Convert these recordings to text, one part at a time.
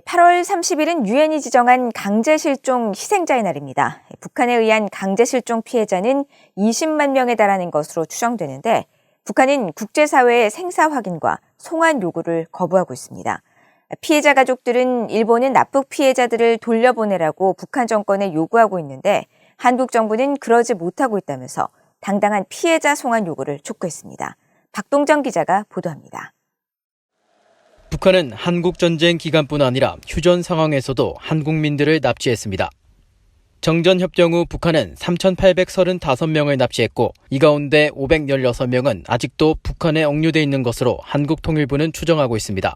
8월 30일은 유엔이 지정한 강제실종 희생자의 날입니다. 북한에 의한 강제실종 피해자는 20만 명에 달하는 것으로 추정되는데 북한은 국제사회의 생사 확인과 송환 요구를 거부하고 있습니다. 피해자 가족들은 일본은 납북 피해자들을 돌려보내라고 북한 정권에 요구하고 있는데 한국 정부는 그러지 못하고 있다면서 당당한 피해자 송환 요구를 촉구했습니다. 박동정 기자가 보도합니다. 북한은 한국전쟁 기간뿐 아니라 휴전 상황에서도 한국민들을 납치했습니다. 정전협정 후 북한은 3,835명을 납치했고 이 가운데 516명은 아직도 북한에 억류돼 있는 것으로 한국통일부는 추정하고 있습니다.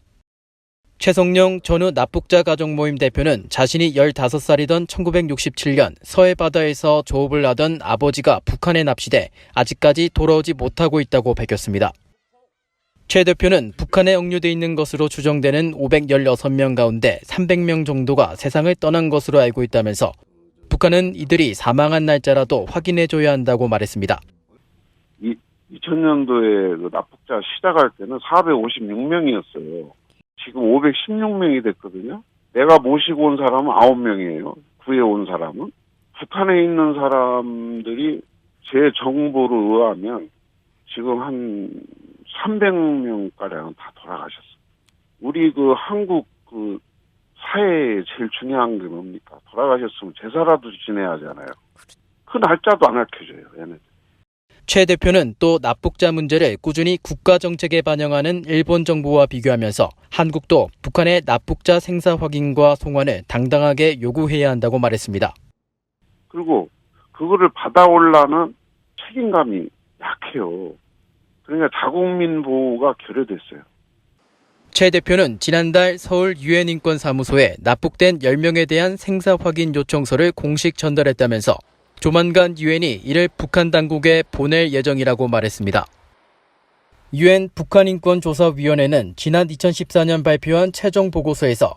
최성룡 전후 납북자 가족모임 대표는 자신이 15살이던 1967년 서해 바다에서 조업을 하던 아버지가 북한에 납치돼 아직까지 돌아오지 못하고 있다고 밝혔습니다. 최 대표는 북한에 억류돼 있는 것으로 추정되는 516명 가운데 300명 정도가 세상을 떠난 것으로 알고 있다면서 북한은 이들이 사망한 날짜라도 확인해줘야 한다고 말했습니다. 2000년도에 그 납북자 시작할 때는 456명이었어요. 지금 516명이 됐거든요. 내가 모시고 온 사람은 9명이에요. 구해온 사람은. 북한에 있는 사람들이 제 정보를 의하면 지금 한 300명가량 다 돌아가셨어요. 우리 그 한국 그 사회에 제일 중요한 게 뭡니까? 돌아가셨으면 제사라도 지내야 하잖아요. 그 날짜도 안 밝혀져요, 얘네들. 최 대표는 또 납북자 문제를 꾸준히 국가 정책에 반영하는 일본 정부와 비교하면서 한국도 북한의 납북자 생사 확인과 송환을 당당하게 요구해야 한다고 말했습니다. 그리고 그거를 받아올라는 책임감이 약해요. 그러니까 자국민 보호가 결여됐어요. 최 대표는 지난달 서울 유엔 인권사무소에 납북된 10명에 대한 생사 확인 요청서를 공식 전달했다면서 조만간 유엔이 이를 북한 당국에 보낼 예정이라고 말했습니다. 유엔 북한인권조사위원회는 지난 2014년 발표한 최종 보고서에서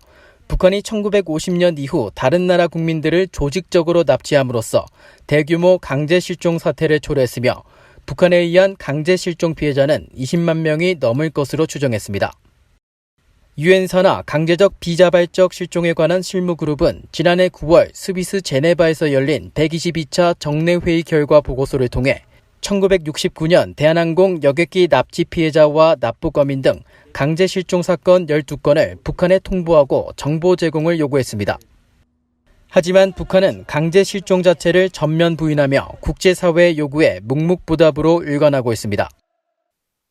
북한이 1950년 이후 다른 나라 국민들을 조직적으로 납치함으로써 대규모 강제실종 사태를 초래했으며 북한에 의한 강제실종 피해자는 20만 명이 넘을 것으로 추정했습니다. 유엔 산하 강제적 비자발적 실종에 관한 실무그룹은 지난해 9월 스위스 제네바에서 열린 122차 정례회의 결과 보고서를 통해 1969년 대한항공 여객기 납치 피해자와 납북어민 등 강제실종 사건 12건을 북한에 통보하고 정보 제공을 요구했습니다. 하지만 북한은 강제실종 자체를 전면 부인하며 국제사회의 요구에 묵묵부답으로 일관하고 있습니다.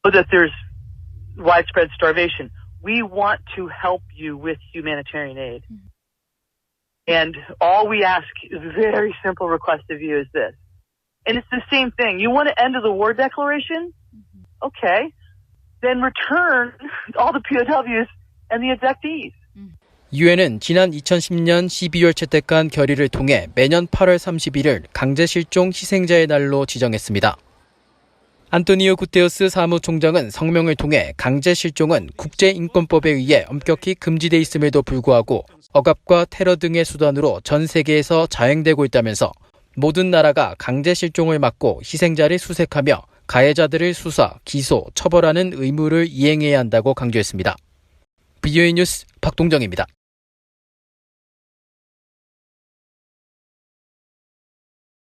That there's widespread starvation. We want to help you with humanitarian aid. And all we ask is a very simple request of you is this. And it's the same thing. You want to end of the war declaration? Okay. Then return all the POWs and the abductees. 유엔은 지난 2010년 12월 채택한 결의를 통해 매년 8월 31일 강제실종 희생자의 날로 지정했습니다. 안토니오 구테우스 사무총장은 성명을 통해 강제실종은 국제인권법에 의해 엄격히 금지돼 있음에도 불구하고 억압과 테러 등의 수단으로 전 세계에서 자행되고 있다면서 모든 나라가 강제실종을 막고 희생자를 수색하며 가해자들을 수사, 기소, 처벌하는 의무를 이행해야 한다고 강조했습니다. VOA 뉴스 박동정입니다.